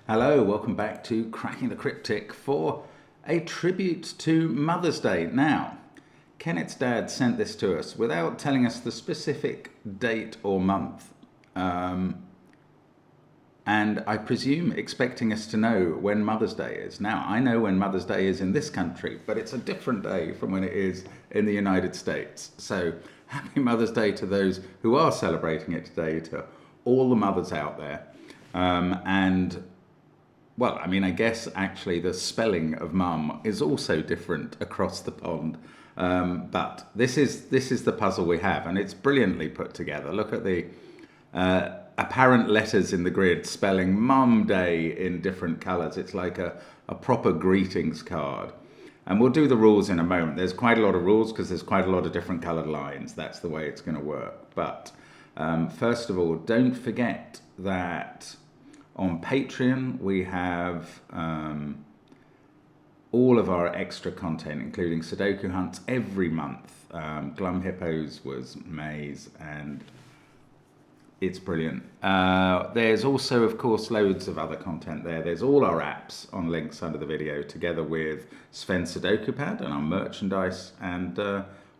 Hello, welcome back to Cracking the Cryptic for a tribute to Mother's Day. Now, Kenneth's dad sent this to us without telling us the specific date or month, and I presume expecting us to know when Mother's Day is. Now, I know when Mother's Day is in this country, but it's a different day from when it is in the United States. So, happy Mother's Day to those who are celebrating it today, to all the mothers out there. Well, I mean, I guess actually the spelling of mum is also different across the pond. But this is the puzzle we have, and it's brilliantly put together. Look at the apparent letters in the grid spelling Mum Day in different colours. It's like a proper greetings card. And we'll do the rules in a moment. There's quite a lot of rules because there's quite a lot of different coloured lines. That's the way it's going to work. But first of all, don't forget that on Patreon, we have all of our extra content, including Sudoku hunts every month. Glum Hippos was May's, and it's brilliant. There's also, of course, loads of other content there. There's all our apps on links under the video, together with Sven's Sudoku pad and our merchandise, and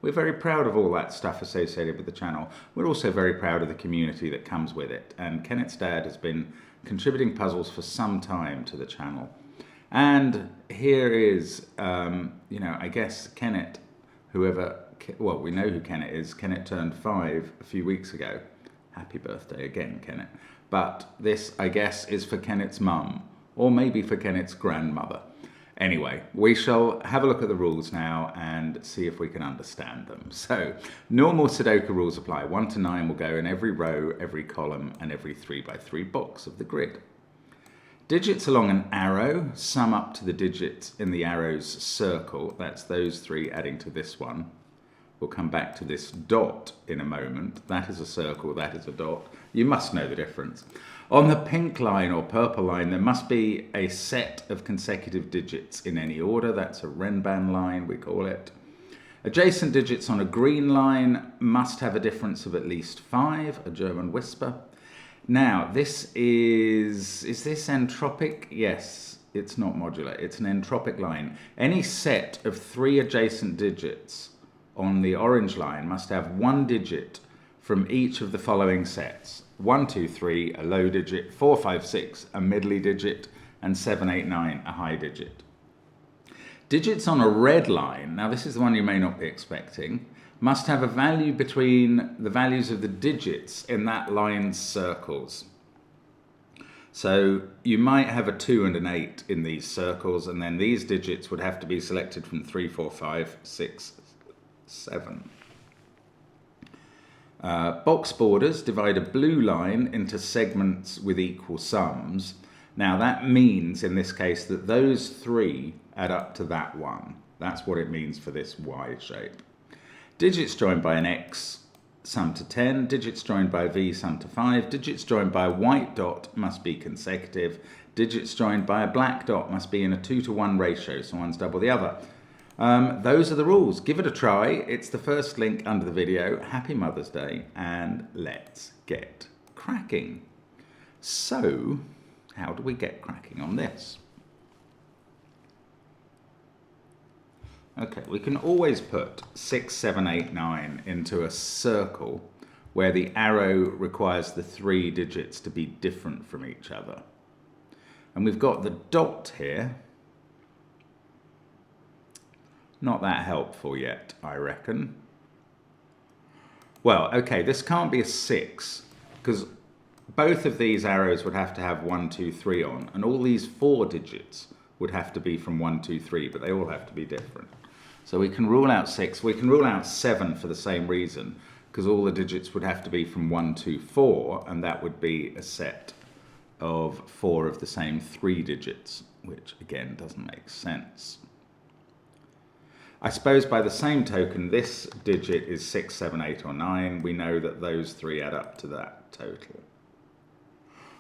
we're very proud of all that stuff associated with the channel. We're also very proud of the community that comes with it, and Kenneth's dad has been contributing puzzles for some time to the channel. And here is, I guess Kenneth, we know who Kenneth is. Kenneth turned 5 a few weeks ago. Happy birthday again, Kenneth. But this, I guess, is for Kenneth's mum, or maybe for Kenneth's grandmother. Anyway, we shall have a look at the rules now and see if we can understand them. So, normal Sudoku rules apply. 1 to 9 will go in every row, every column, and every 3x3 box of the grid. Digits along an arrow sum up to the digits in the arrow's circle. That's those 3 adding to this one. We'll come back to this dot in a moment. That is a circle, that is a dot. You must know the difference. On the pink line or purple line, there must be a set of consecutive digits in any order. That's a Renban line, we call it. Adjacent digits on a green line must have a difference of at least 5, a German whisper. Now, is this entropic? Yes, it's not modular. It's an entropic line. Any set of 3 adjacent digits on the orange line must have 1 digit from each of the following sets. 1, 2, 3, a low digit, 4, 5, 6, a middly digit, and 7, 8, 9, a high digit. Digits on a red line, now this is the one you may not be expecting, must have a value between the values of the digits in that line's circles. So you might have a 2 and an 8 in these circles, and then these digits would have to be selected from 3, 4, 5, 6, 7. Box borders divide a blue line into segments with equal sums. Now that means in this case that those 3 add up to that one. That's what it means for this Y shape. Digits joined by an X sum to 10. Digits joined by a V sum to 5. Digits joined by a white dot must be consecutive. Digits joined by a black dot must be in a 2 to 1 ratio, so one's double the other. Those are the rules. Give it a try. It's the first link under the video. Happy Mother's Day, and let's get cracking. So, how do we get cracking on this? Okay, we can always put 6, 7, 8, 9 into a circle where the arrow requires the 3 digits to be different from each other. And we've got the dot here. Not that helpful yet, I reckon. Well, okay, this can't be a 6, because both of these arrows would have to have 1, 2, 3 on, and all these 4 digits would have to be from 1, 2, 3, but they all have to be different. So we can rule out 6. We can rule out 7 for the same reason, because all the digits would have to be from 1, 2, 4, and that would be a set of 4 of the same 3 digits, which again doesn't make sense. I suppose by the same token, this digit is 6, 7, 8, or 9. We know that those 3 add up to that total.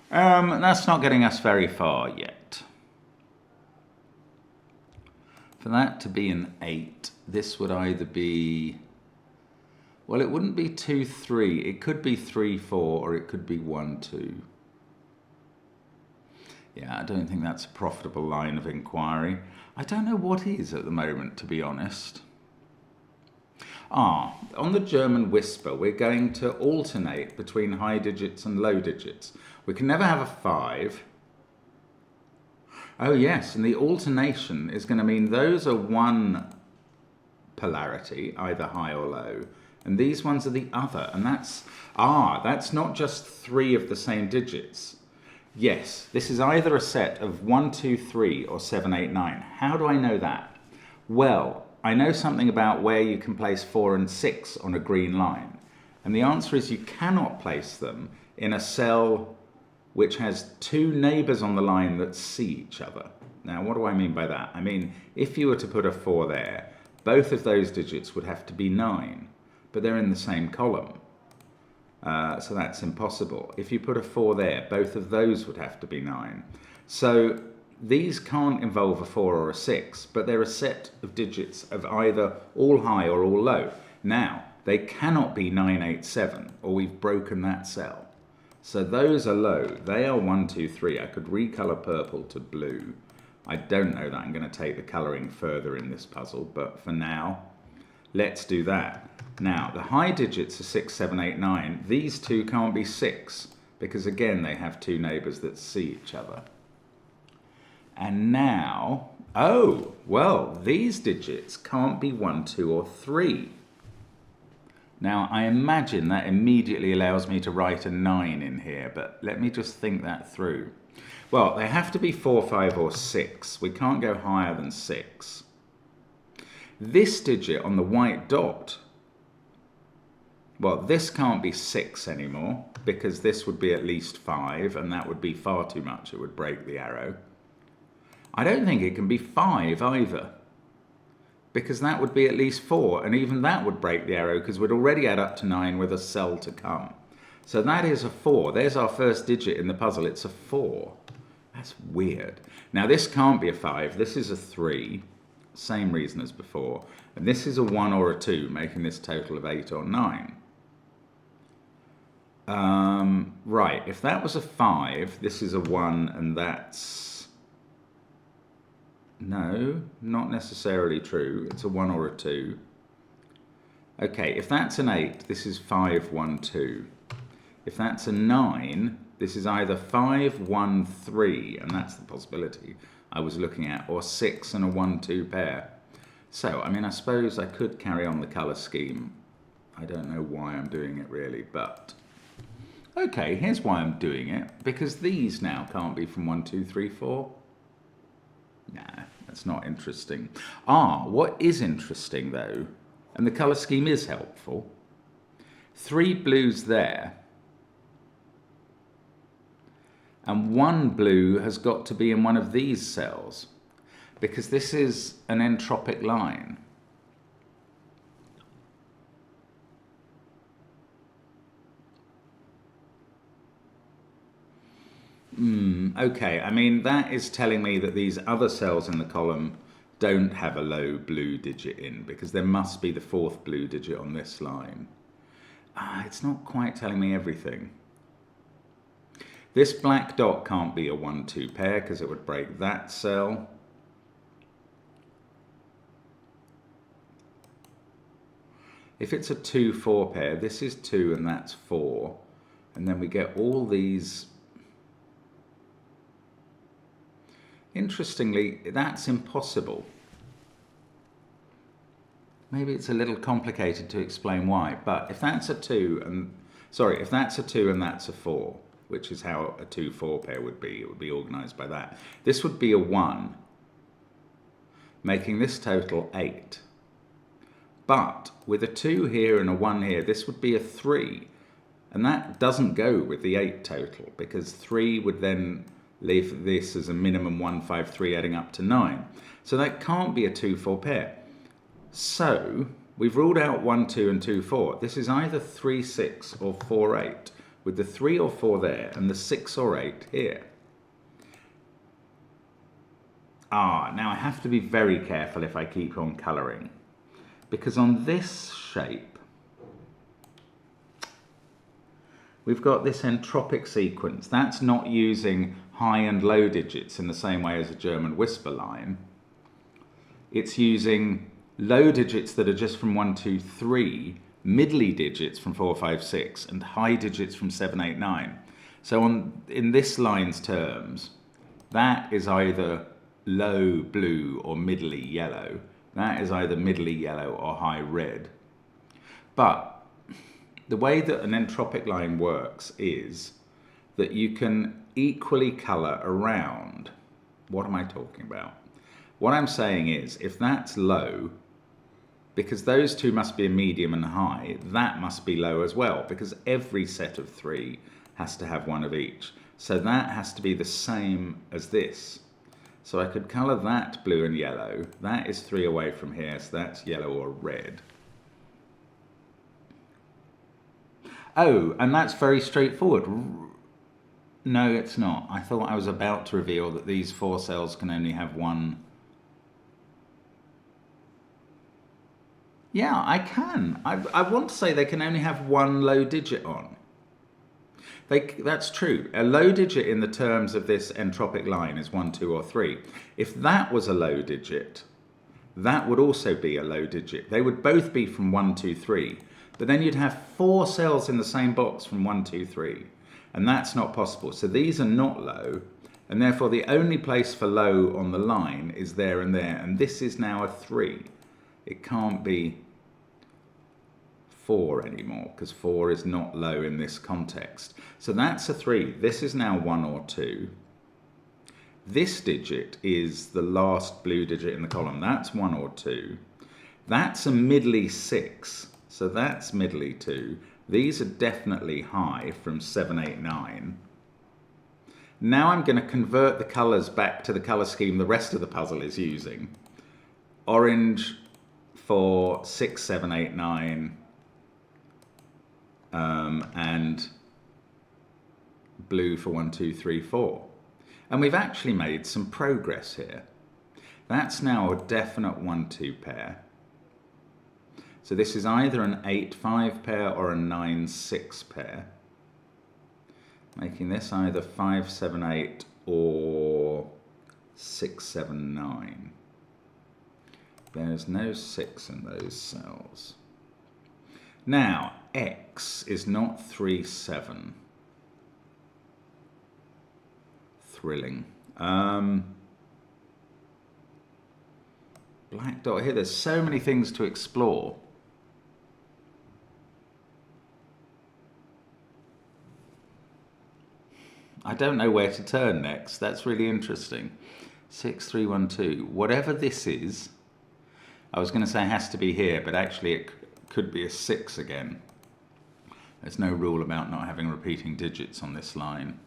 That's not getting us very far yet. For that to be an 8, this would either be, well, it wouldn't be 2, 3. It could be 3, 4, or it could be 1, 2. Yeah, I don't think that's a profitable line of inquiry. I don't know what is at the moment, to be honest. On the German Whisper, we're going to alternate between high digits and low digits. We can never have a 5. Oh yes, and the alternation is going to mean those are one polarity, either high or low, and these ones are the other, and that's not just 3 of the same digits. Yes, this is either a set of 1, 2, 3 or 7, 8, 9. How do I know that? Well, I know something about where you can place 4 and 6 on a green line, and the answer is you cannot place them in a cell which has 2 neighbours on the line that see each other. Now, what do I mean by that? I mean, if you were to put a 4 there, both of those digits would have to be 9, but they're in the same column. So that's impossible. If you put a 4 there, both of those would have to be 9. So these can't involve a 4 or a 6, but they're a set of digits of either all high or all low. Now, they cannot be 9, 8, 7, or we've broken that cell. So those are low. They are 1, 2, 3. I could recolor purple to blue. I don't know that I'm going to take the colouring further in this puzzle, but for now, let's do that. Now, the high digits are 6, 7, 8, 9. These two can't be 6, because again, they have 2 neighbours that see each other. And now, oh, well, these digits can't be 1, 2, or 3. Now, I imagine that immediately allows me to write a 9 in here, but let me just think that through. Well, they have to be 4, 5, or 6. We can't go higher than 6. This digit on the white dot, well, this can't be 6 anymore, because this would be at least 5, and that would be far too much. It would break the arrow. I don't think it can be 5 either, because that would be at least 4, and even that would break the arrow, because we'd already add up to 9 with a cell to come. So that is a 4. There's our first digit in the puzzle. It's a 4. That's weird. Now, this can't be a 5. This is a 3. Same reason as before. And this is a 1 or a 2, making this total of 8 or 9. Right, if that was a 5, this is a 1, and that's... No, not necessarily true. It's a 1 or a 2. Okay, if that's an 8, this is 5, 1, 2. If that's a 9, this is either 5, 1, 3, and that's the possibility I was looking at, or 6 and a 1, 2 pair. So, I mean, I suppose I could carry on the colour scheme. I don't know why I'm doing it really, but... Okay, here's why I'm doing it. Because these now can't be from 1, 2, 3, 4. Nah, that's not interesting. What is interesting though, and the colour scheme is helpful, 3 blues there, and 1 blue has got to be in one of these cells, because this is an entropic line. Okay, I mean, that is telling me that these other cells in the column don't have a low blue digit in, because there must be the 4th blue digit on this line. It's not quite telling me everything. This black dot can't be a 1, 2 pair, because it would break that cell. If it's a 2, 4 pair, this is 2 and that's 4. And then we get all these... Interestingly, that's impossible. Maybe it's a little complicated to explain why, but if that's a 2 and... Sorry, if that's a 2 and that's a 4, which is how a 2, 4 pair would be, it would be organised by that. This would be a 1, making this total 8. But with a 2 here and a 1 here, this would be a 3. And that doesn't go with the 8 total, because 3 would then leave this as a minimum 1, 5, 3 adding up to 9. So that can't be a 2, 4 pair. So we've ruled out 1, 2 and 2, 4. This is either 3, 6 or 4, 8, with the 3 or 4 there and the 6 or 8 here. Now I have to be very careful if I keep on colouring, because on this shape, we've got this entropic sequence. That's not using high and low digits in the same way as a German whisper line. It's using low digits that are just from 1, 2, 3, middly digits from 4, 5, 6, and high digits from 7, 8, 9. So in this line's terms, that is either low blue or middly yellow. That is either middly yellow or high red. But the way that an entropic line works is that you can equally colour around. What am I talking about? What I'm saying is, if that's low, because those two must be a medium and high, that must be low as well, because every set of 3 has to have one of each. So that has to be the same as this. So I could colour that blue and yellow. That is 3 away from here, so that's yellow or red. Oh, and that's very straightforward. No, it's not. I thought I was about to reveal that these 4 cells can only have one. Yeah, I can. I want to say they can only have one low digit on. That's true. A low digit in the terms of this entropic line is 1, 2, or 3. If that was a low digit, that would also be a low digit. They would both be from 1, 2, 3. But then you'd have 4 cells in the same box from 1, 2, 3. And that's not possible. So these are not low. And therefore the only place for low on the line is there and there. And this is now a 3. It can't be 4 anymore, because 4 is not low in this context. So that's a 3. This is now 1 or 2. This digit is the last blue digit in the column. That's 1 or 2. That's a middly 6. So that's middly 2. These are definitely high from 7, 8, 9. Now I'm going to convert the colours back to the colour scheme the rest of the puzzle is using. Orange for 6, 7, 8, 9. And blue for 1, 2, 3, 4. And we've actually made some progress here. That's now a definite 1, 2 pair. So this is either an 8, 5 pair or a 9, 6 pair. Making this either 5, 7, 8 or 6, 7, 9. There's no 6 in those cells. Now, X is not 3, 7. Thrilling. Black dot here. There's so many things to explore. I don't know where to turn next. That's really interesting. 6, 3, 1, 2. Whatever this is, I was going to say it has to be here, but actually it could be a 6 again. There's no rule about not having repeating digits on this line.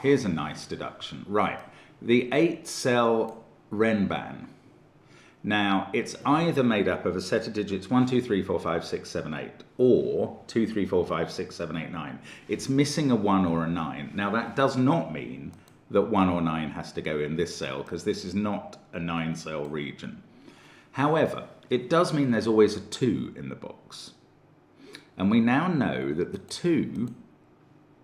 Here's a nice deduction. Right, the 8-cell Renban. Now, it's either made up of a set of digits 1, 2, 3, 4, 5, 6, 7, 8, or 2, 3, 4, 5, 6, 7, 8, 9. It's missing a 1 or a 9. Now, that does not mean that 1 or 9 has to go in this cell, because this is not a 9-cell region. However, it does mean there's always a 2 in the box. And we now know that the 2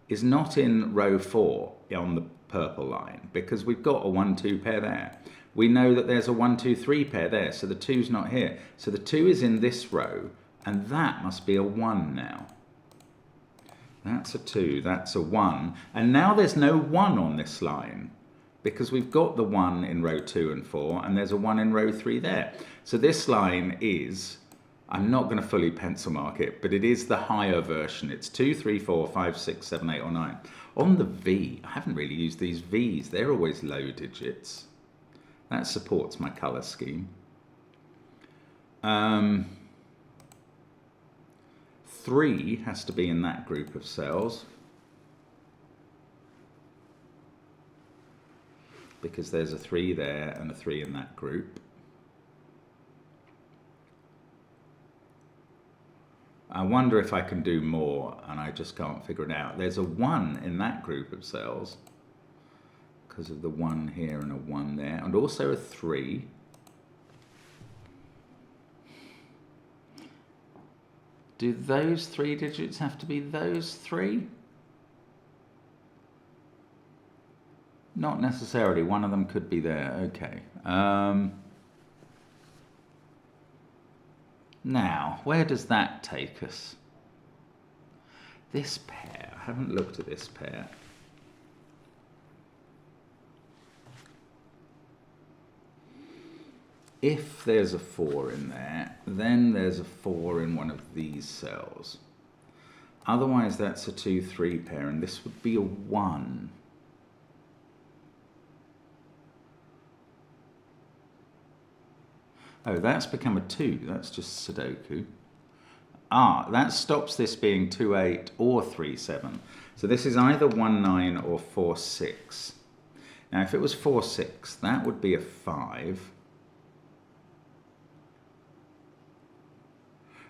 is not in row 4 on the purple line, because we've got a 1, 2 pair there. We know that there's a 1, 2, 3 pair there, so the 2's not here. So the 2 is in this row, and that must be a 1 now. That's a 2, that's a 1. And now there's no 1 on this line, because we've got the 1 in row 2 and 4, and there's a 1 in row 3 there. So this line is, I'm not going to fully pencil mark it, but it is the higher version. It's 2, 3, 4, 5, 6, 7, 8, or 9. On the V, I haven't really used these V's. They're always low digits. That supports my colour scheme. 3 has to be in that group of cells, because there's a 3 there and a 3 in that group. I wonder if I can do more, and I just can't figure it out. There's a 1 in that group of cells, because of the 1 here and a 1 there, and also a 3. Do those 3 digits have to be those 3? Not necessarily. One of them could be there. Okay. Now, where does that take us? This pair. I haven't looked at this pair. If there's a 4 in there, then there's a 4 in one of these cells. Otherwise, that's a 2-3 pair, and this would be a 1. Oh, that's become a 2. That's just Sudoku. Ah, that stops this being 2-8 or 3-7. So this is either 1-9 or 4-6. Now, if it was 4-6, that would be a 5.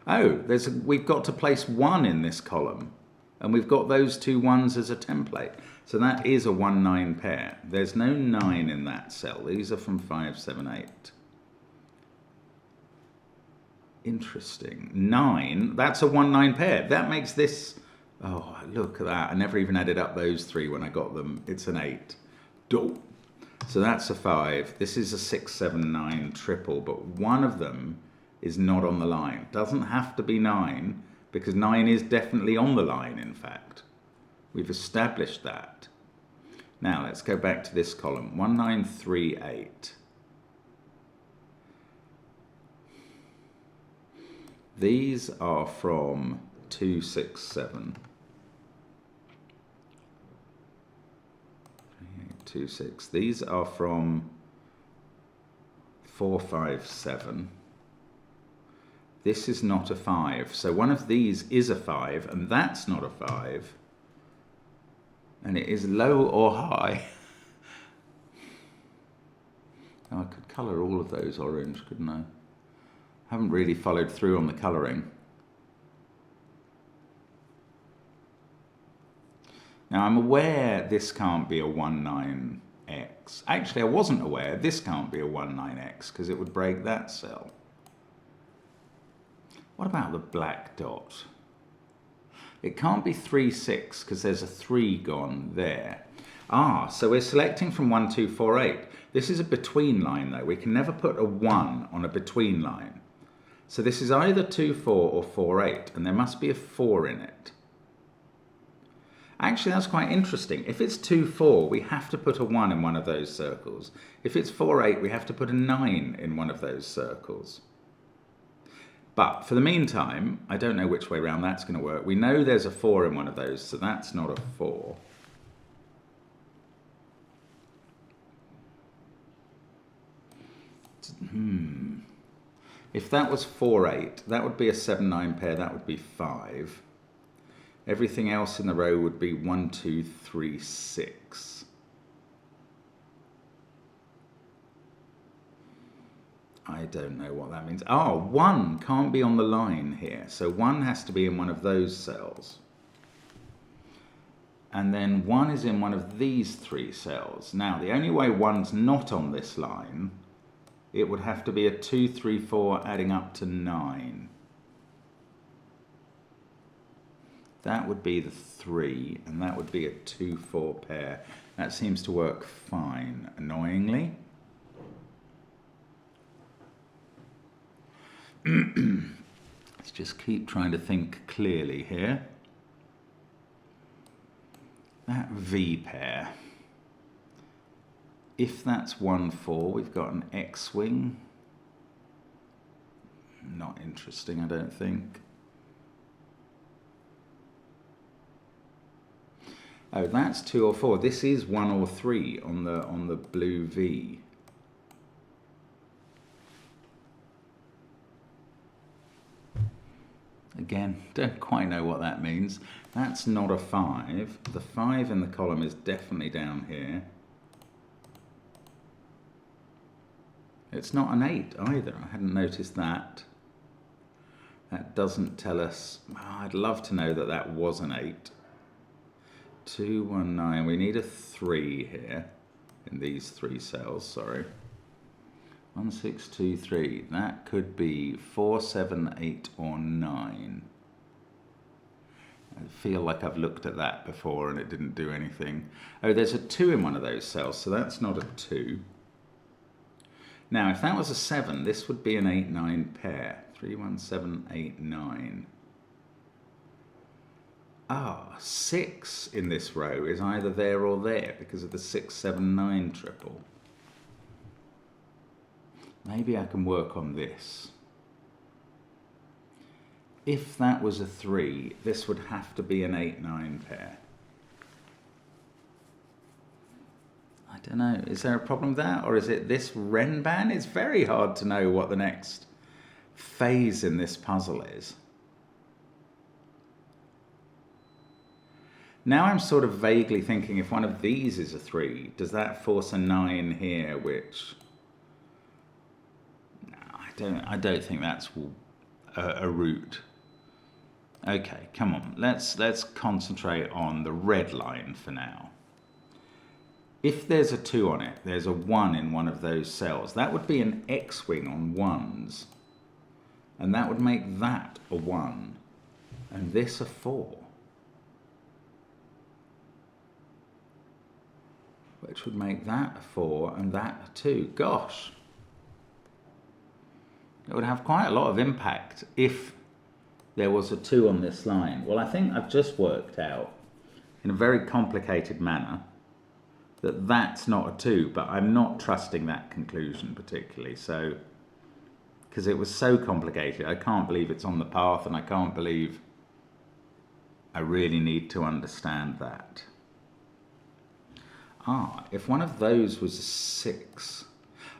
Oh, we've got to place 1 in this column, and we've got those 2 1s as a template. So that is a 1-9 pair. There's no 9 in that cell. These are from 5, 7, 8. Interesting. 9, that's a 1-9 pair. That makes this, oh, look at that. I never even added up those 3 when I got them. It's an 8. So that's a 5. This is a 6, 7, 9 triple, but one of them is not on the line. Doesn't have to be 9, because 9 is definitely on the line, in fact. We've established that. Now, let's go back to this column. 1, 9, 3, 8. These are from 2, 6, 7. 2, 6. These are from 4, 5, 7. This is not a 5. So one of these is a 5, and that's not a 5. And it is low or high. Now, I could colour all of those orange, couldn't I? Haven't really followed through on the colouring. Now, I'm aware this can't be a 19x. Actually, I wasn't aware this can't be a 19x, because it would break that cell. What about the black dot? It can't be 3, 6, because there's a 3 gone there. Ah, so we're selecting from 1, 2, 4, 8. This is a between line, though. We can never put a 1 on a between line. So this is either 2, 4 or 4, 8, and there must be a 4 in it. Actually, that's quite interesting. If it's 2, 4, we have to put a 1 in one of those circles. If it's 4, 8, we have to put a 9 in one of those circles. But for the meantime, I don't know which way round that's going to work. We know there's a 4 in one of those, so that's not a 4. If that was 4, 8, that would be a 7, 9 pair, that would be 5. Everything else in the row would be 1, 2, 3, 6. I don't know what that means. Oh, 1 can't be on the line here. So 1 has to be in one of those cells. And then 1 is in one of these 3 cells. Now, the only way 1's not on this line, it would have to be a 2, 3, 4 adding up to 9. That would be the 3, and that would be a 2, 4 pair. That seems to work fine, annoyingly. Let's just keep trying to think clearly here. That V pair. If that's 1, 4, we've got an X-wing. Not interesting, I don't think. Oh, that's 2 or 4. This is 1 or 3 on the blue V. Again, don't quite know what that means. That's not a 5. The 5 in the column is definitely down here. It's not an 8 either. I hadn't noticed that. That doesn't tell us. Oh, I'd love to know that that was an 8. 2, 1, 9. We need a 3 here in these 3 cells. Sorry. 1, 6, 2, 3. That could be 4, 7, 8, or 9. I feel like I've looked at that before and it didn't do anything. Oh, there's a 2 in one of those cells, so that's not a 2. Now, if that was a 7, this would be an 8-9 pair. 3, 1, 7, 8, 9. Ah, 6 in this row is either there or there because of the 6, 7, 9 triple. Maybe I can work on this. If that was a 3, this would have to be an 8-9 pair. I don't know, is there a problem with that? Or is it this Renban? It's very hard to know what the next phase in this puzzle is. Now I'm sort of vaguely thinking if one of these is a 3, does that force a 9 here, which... No, I don't think that's a route. Okay, come on, let's concentrate on the red line for now. If there's a 2 on it, there's a 1 in one of those cells. That would be an X-wing on 1s. And that would make that a 1. And this a 4. Which would make that a 4 and that a 2. Gosh. It would have quite a lot of impact if there was a 2 on this line. Well, I think I've just worked out in a very complicated manner that that's not a 2, but I'm not trusting that conclusion particularly. So, because it was so complicated, I can't believe it's on the path, and I can't believe I really need to understand that. Ah, if one of those was a 6.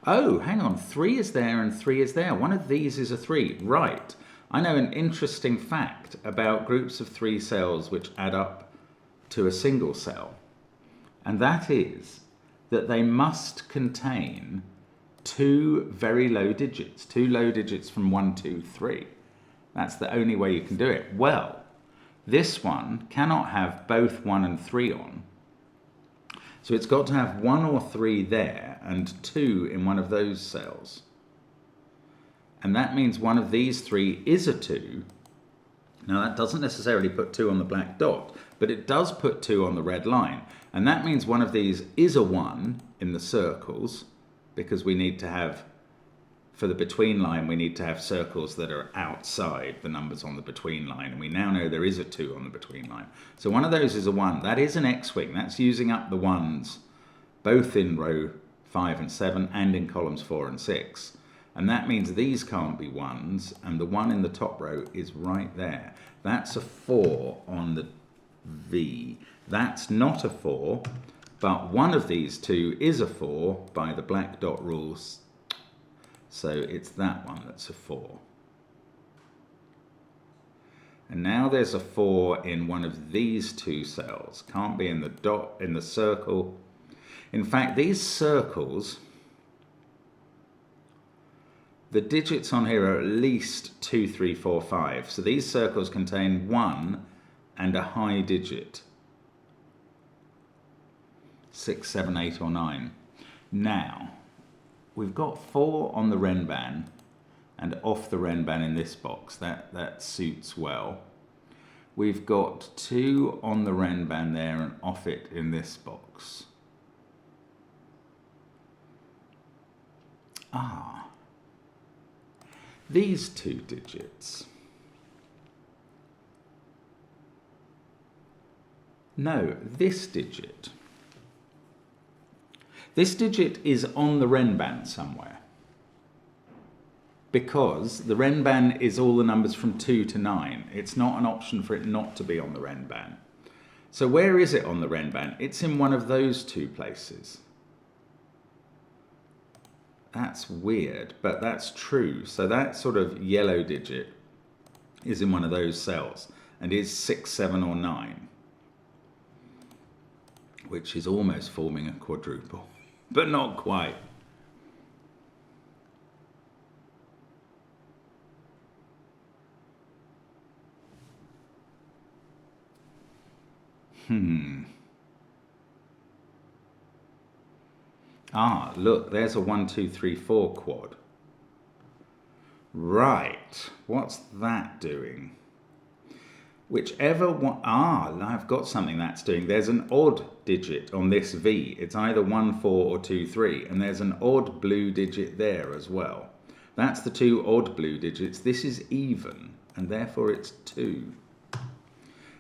Oh, hang on, 3 is there and 3 is there. One of these is a 3, right. I know an interesting fact about groups of 3 cells which add up to a single cell. And that is that they must contain 2 very low digits, 2 low digits from 1, 2, 3. That's the only way you can do it. Well, this one cannot have both 1 and 3 on. So it's got to have 1 or 3 there and 2 in one of those cells. And that means one of these 3 is a 2. Now that doesn't necessarily put 2 on the black dot, but it does put 2 on the red line. And that means one of these is a 1 in the circles, because we need to have, for the between line, we need to have circles that are outside the numbers on the between line. And we now know there is a 2 on the between line. So one of those is a 1. That is an X-wing. That's using up the 1s, both in row 5 and 7 and in columns 4 and 6. And that means these can't be 1s, and the 1 in the top row is right there. That's a 4 on the V. That's not a 4, but one of these 2 is a 4 by the black dot rules. So it's that one that's a 4. And now there's a 4 in one of these 2 cells. Can't be in the dot, in the circle. In fact, these circles, the digits on here are at least 2, 3, 4, 5. So these circles contain 1 and a high digit. 6, 7, 8, or 9. Now, we've got 4 on the Renban and off the Renban in this box. That suits well. We've got 2 on the Renban there and off it in this box. Ah. These 2 digits. No, this digit. This digit is on the Renban somewhere, because the Renban is all the numbers from 2 to 9. It's not an option for it not to be on the Renban. So where is it on the Renban? It's in one of those 2 places. That's weird, but that's true. So that sort of yellow digit is in one of those cells and is 6, 7, or 9, which is almost forming a quadruple, but not quite. Ah, look, there's a 1, 2, 3, 4 quad. Right, what's that doing? Whichever one, I've got something that's doing. There's an odd digit on this V. It's either 1, 4 or 2, 3. And there's an odd blue digit there as well. That's the two odd blue digits. This is even, and therefore it's 2.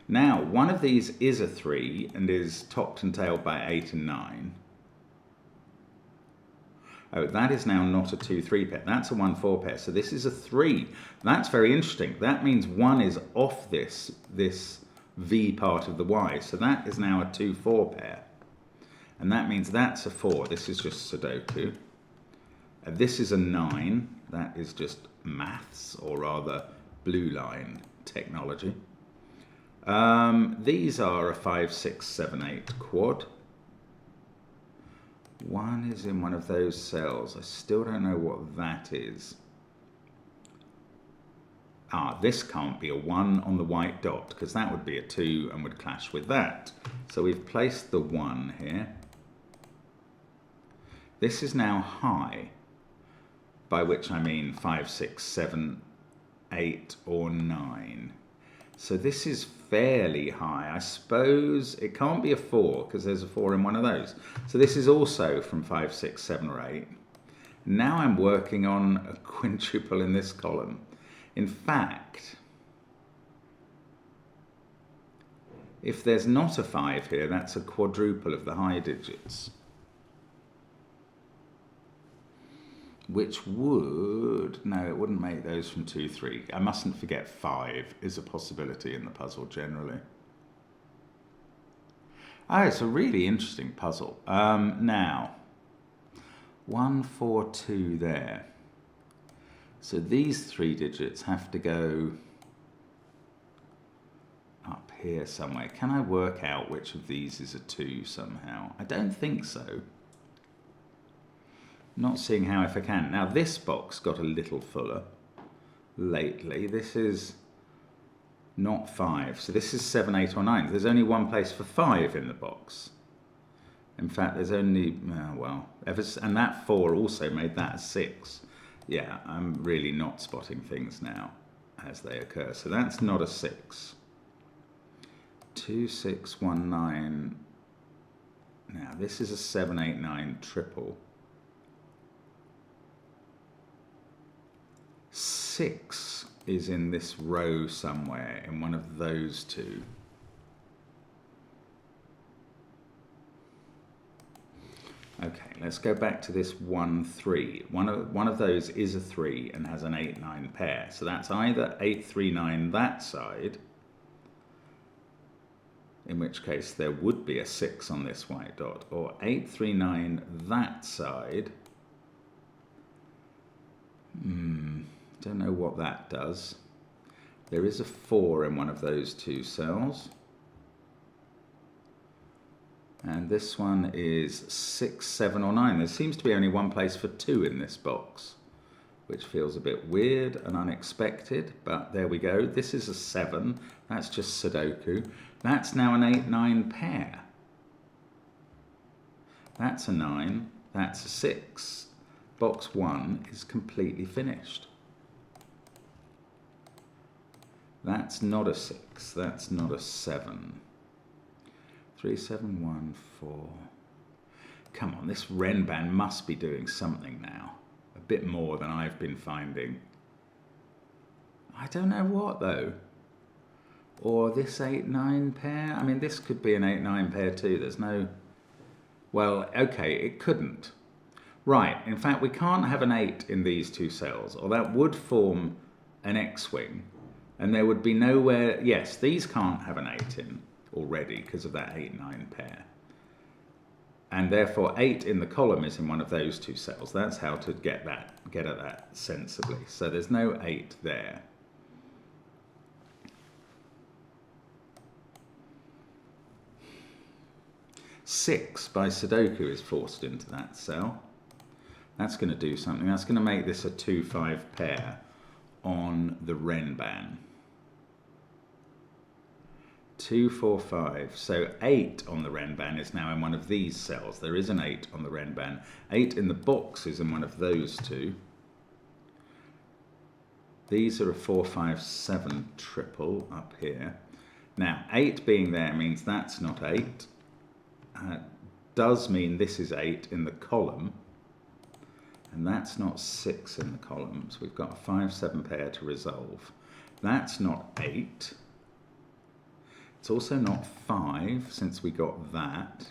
Now, one of these is a 3 and is topped and tailed by 8 and 9. Oh, that is now not a 2, 3 pair. That's a 1, 4 pair. So this is a 3. That's very interesting. That means 1 is off this V part of the Y. So that is now a 2, 4 pair. And that means that's a 4. This is just Sudoku. This is a 9. That is just maths, or rather blue line technology. These are a 5, 6, 7, 8 quad. 1 is in one of those cells. I still don't know what that is. This can't be a 1 on the white dot, because that would be a 2 and would clash with that. So we've placed the 1 here. This is now high, by which I mean 5, 6, 7, 8 or 9. So this is fairly high. I suppose it can't be a 4 because there's a 4 in one of those. So this is also from 5, 6, 7 or 8. Now I'm working on a quintuple in this column. In fact, if there's not a 5 here, that's a quadruple of the high digits. Which would, no, it wouldn't make those from 2, 3. I mustn't forget 5 is a possibility in the puzzle generally. It's a really interesting puzzle. Now, 1, 4, 2 there. So these 3 digits have to go up here somewhere. Can I work out which of these is a 2 somehow? I don't think so. Not seeing how if I can. Now this box got a little fuller lately. This is not 5. So this is 7, 8 or 9. There's only one place for 5 in the box. In fact, there's only, and that 4 also made that a 6. Yeah, I'm really not spotting things now as they occur. So that's not a 6. 2, 6, 1, 9. Now this is a 7, 8, 9 triple. 6 is in this row somewhere, in one of those two. Okay, let's go back to this 1, 3. One of those is a 3 and has an 8, 9 pair. So that's either 8, 3, 9 that side, in which case there would be a 6 on this white dot, or 8, 3, 9 that side. Don't know what that does. There is a 4 in one of those two cells. And this one is 6, 7 or 9. There seems to be only one place for 2 in this box, which feels a bit weird and unexpected, but there we go. This is a 7. That's just Sudoku. That's now an 8, 9 pair. That's a 9. That's a 6. Box 1 is completely finished. That's not a 6. That's not a 7. 3, 7, 1, 4. Come on, this Renban must be doing something now. A bit more than I've been finding. I don't know what though. Or this 8, 9 pair. I mean, this could be an 8, 9 pair too. There's no... Well, okay, it couldn't. Right, in fact, we can't have an 8 in these two cells, or that would form an X-wing. And there would be nowhere... Yes, these can't have an 8 in already because of that 8, 9 pair. And therefore 8 in the column is in one of those two cells. That's how to get at that sensibly. So there's no 8 there. Six by Sudoku is forced into that cell. That's going to do something. That's going to make this a 2, 5 pair on the Renban. 2, 4, 5. So 8 on the Renban is now in one of these cells. There is an 8 on the Renban. 8 in the box is in one of those two. These are a 4, 5, 7 triple up here. Now, 8 being there means that's not 8. Does mean this is 8 in the column. And that's not 6 in the columns. We've got a 5-7 pair to resolve. That's not 8. It's also not 5, since we got that.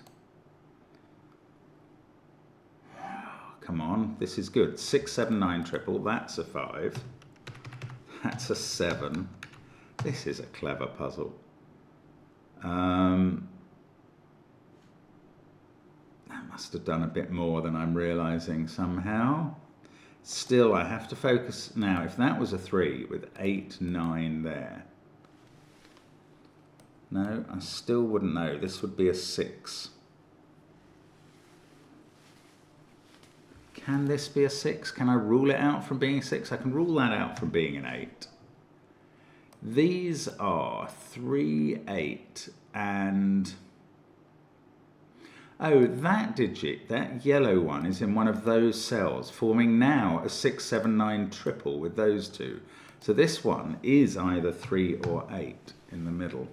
Oh, come on, this is good. 6, 7, 9 triple, that's a 5. That's a 7. This is a clever puzzle. That must have done a bit more than I'm realizing somehow. Still, I have to focus now. If that was a 3 with 8, 9 there. No, I still wouldn't know. This would be a 6. Can this be a 6? Can I rule it out from being a 6? I can rule that out from being an 8. These are 3, 8, and... oh, that digit, that yellow one, is in one of those cells, forming now a 6, 7, 9 triple with those two. So this one is either 3 or 8 in the middle.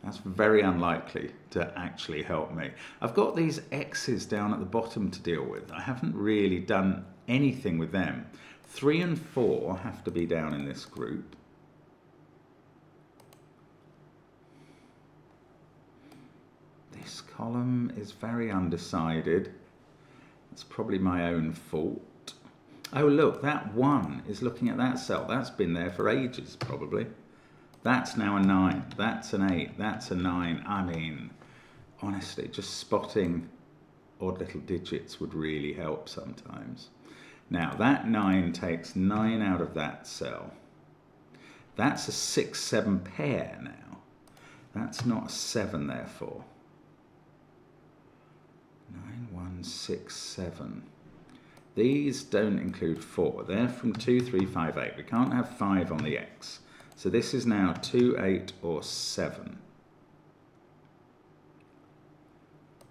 That's very unlikely to actually help me. I've got these X's down at the bottom to deal with. I haven't really done anything with them. 3 and 4 have to be down in this group. This column is very undecided. It's probably my own fault. Oh look, that 1 is looking at that cell. That's been there for ages probably. That's now a 9, that's an 8, that's a 9. I mean, honestly, just spotting odd little digits would really help sometimes. Now, that 9 takes 9 out of that cell. That's a 6, 7 pair now. That's not a 7, therefore. 9, 1, 6, 7. These don't include 4. They're from 2, 3, 5, 8. We can't have 5 on the X. So this is now 2, 8, or 7.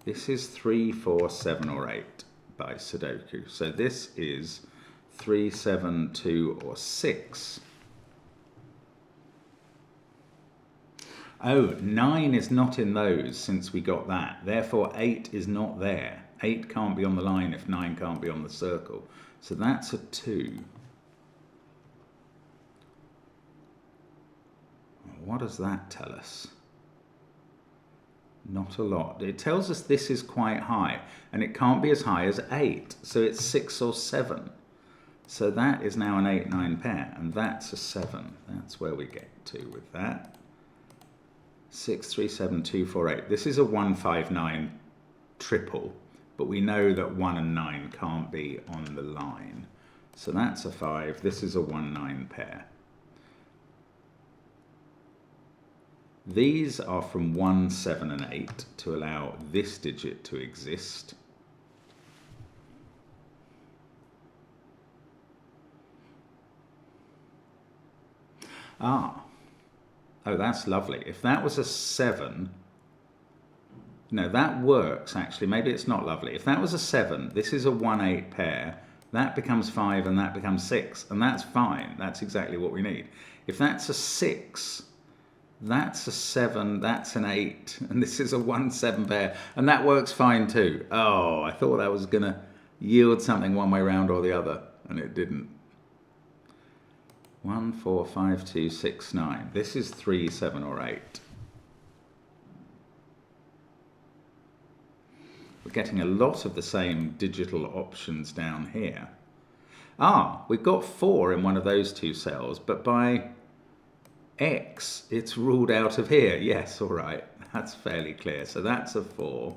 This is 3, 4, 7, or 8 by Sudoku. So this is 3, 7, 2, or 6. Oh, 9 is not in those since we got that. Therefore, 8 is not there. 8 can't be on the line if 9 can't be on the circle. So that's a 2. What does that tell us? Not a lot. It tells us this is quite high, and it can't be as high as 8, so it's 6 or 7. So that is now an 8, 9 pair, and that's a 7. That's where we get to with that. 6, 3, 7, 2, 4, 8. This is a 1, 5, 9 triple, but we know that 1 and 9 can't be on the line. So that's a 5. This is a 1, 9 pair. These are from 1, 7, and 8 to allow this digit to exist. Oh, that's lovely. If that was a 7, no, that works actually. Maybe it's not lovely. If that was a 7, this is a 1, 8 pair. That becomes 5 and that becomes 6, and that's fine. That's exactly what we need. If that's a 6, that's a 7, that's an 8, and this is a 1, 7 pair, and that works fine too. Oh, I thought that was going to yield something one way round or the other, and it didn't. 1, 4, 5, 2, 6, 9. This is 3, 7, or 8. We're getting a lot of the same digital options down here. We've got 4 in one of those two cells, but by X, it's ruled out of here. Yes, all right, that's fairly clear. So that's a 4,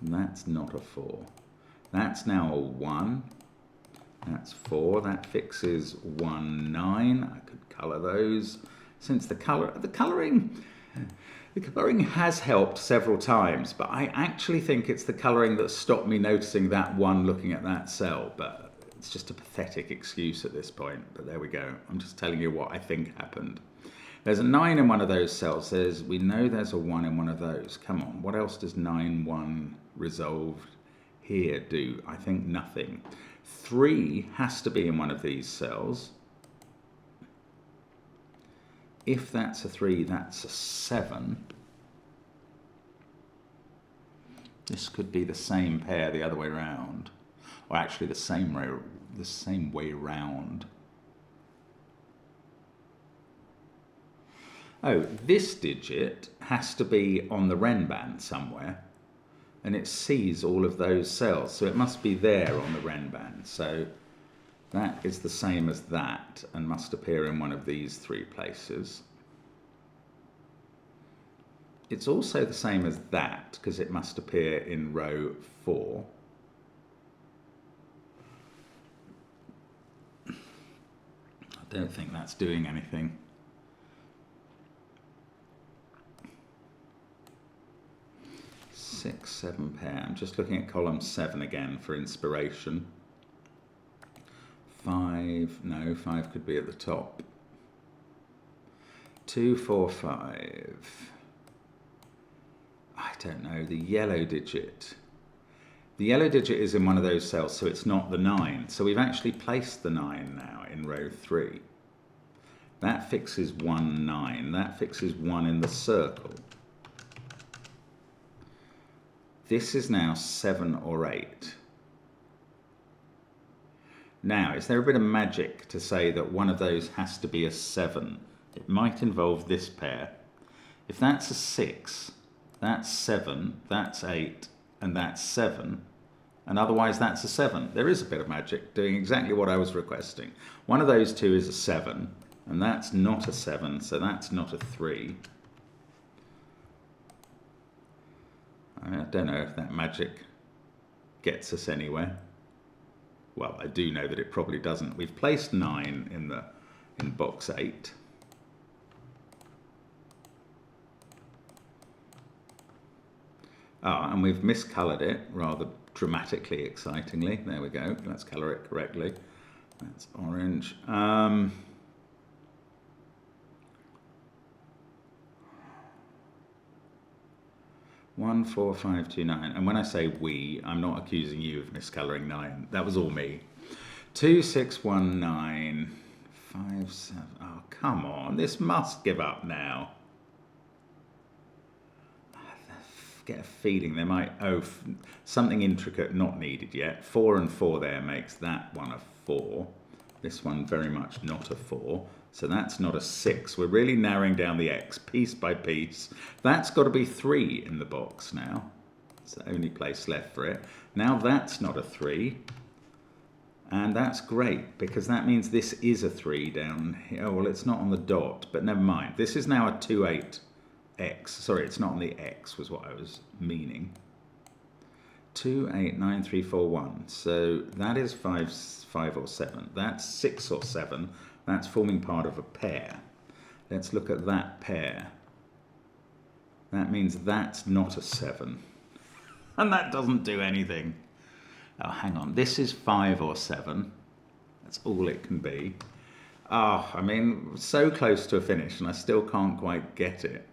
and that's not a 4. That's now a 1. That's 4. That fixes 1, 9. I could colour those. Since the colouring has helped several times, but I actually think it's the colouring that stopped me noticing that 1 looking at that cell. But it's just a pathetic excuse at this point. But there we go. I'm just telling you what I think happened. There's a 9 in one of those cells. We know there's a 1 in one of those. Come on, what else does 9, 1 resolved here do? I think nothing. 3 has to be in one of these cells. If that's a 3, that's a 7. This could be the same pair the other way round, or actually the same way round. Oh, this digit has to be on the Renban somewhere, and it sees all of those cells, so it must be there on the Renban. So that is the same as that and must appear in one of these 3 places. It's also the same as that because it must appear in row 4. I don't think that's doing anything. Six, 7 pair. I'm just looking at column 7 again for inspiration. 5, no, 5 could be at the top. 2, 4, 5. I don't know, the yellow digit. The yellow digit is in one of those cells, so it's not the 9. So we've actually placed the 9 now in row 3. That fixes 1, 9. That fixes 1 in the circle. This is now 7 or 8. Now, is there a bit of magic to say that one of those has to be a 7? It might involve this pair. If that's a 6, that's 7, that's 8, and that's 7, and otherwise that's a 7. There is a bit of magic doing exactly what I was requesting. One of those 2 is a 7, and that's not a 7, so that's not a 3. I don't know if that magic gets us anywhere. Well, I do know that it probably doesn't. We've placed 9 in box 8. And we've miscoloured it rather dramatically, excitingly. There we go. Let's colour it correctly. That's orange. 1, 4, 5, 2, 9. And when I say we, I'm not accusing you of miscolouring 9. That was all me. 2, 6, 1, 9, 5, 7. Oh, come on. This must give up now. Get a feeling there might, something intricate not needed yet. 4 and 4 there makes that one a 4. This one very much not a 4. So that's not a 6. We're really narrowing down the X piece by piece. That's got to be 3 in the box now. It's the only place left for it. Now that's not a 3. And that's great because that means this is a 3 down here. Oh, well, it's not on the dot, but never mind. This is now a 2, 8. X. Sorry, it's not on the X was what I was meaning. 2, 8, 9, 3, 4, 1. So that is 5 or 7. That's 6 or 7. That's forming part of a pair. Let's look at that pair. That means that's not a 7. And that doesn't do anything. Oh, hang on. This is 5 or 7. That's all it can be. Oh, I mean, so close to a finish and I still can't quite get it.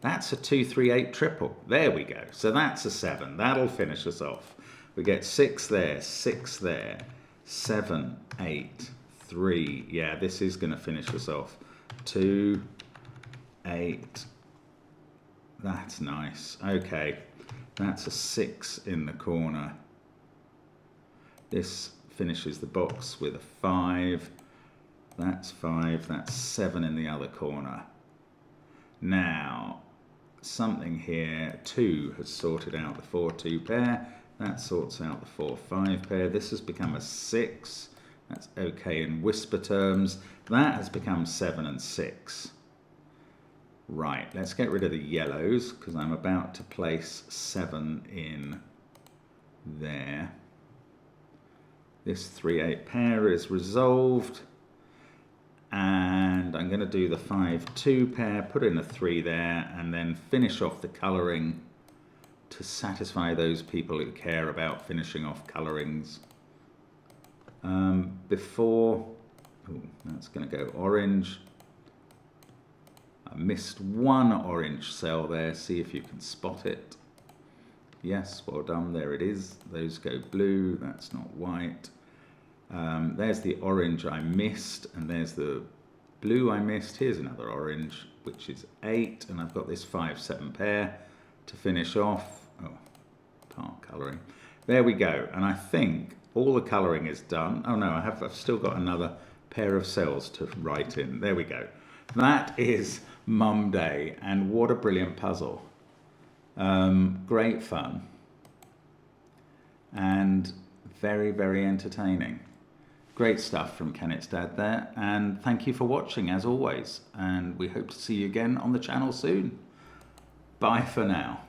That's a 2, 3, 8 triple. There we go. So that's a 7. That'll finish us off. We get 6 there, 6 there, 7, 8, 3. Yeah, this is going to finish us off. 2, 8. That's nice. Okay, that's a 6 in the corner. This finishes the box with a 5. That's 5. That's 7 in the other corner. Now, something here, 2 has sorted out the 4, 2 pair. That sorts out the 4, 5 pair. This has become a 6. That's okay in whisper terms. That has become 7 and 6. Right, let's get rid of the yellows because I'm about to place 7 in there. This 3, 8 pair is resolved. And I'm going to do the 5, 2 pair, put in a 3 there, and then finish off the colouring to satisfy those people who care about finishing off colourings. That's going to go orange. I missed one orange cell there, see if you can spot it. Yes, well done. There it is. Those go blue. That's not white. There's the orange I missed, and there's the blue I missed. Here's another orange, which is 8, and I've got this 5-7 pair to finish off. Oh, part colouring. There we go. And I think all the colouring is done. Oh no, I've still got another pair of cells to write in. There we go. That is Mum Day, and what a brilliant puzzle. Great fun and very, very entertaining. Great stuff from Kenneth's dad there, and thank you for watching as always, and we hope to see you again on the channel soon. Bye for now.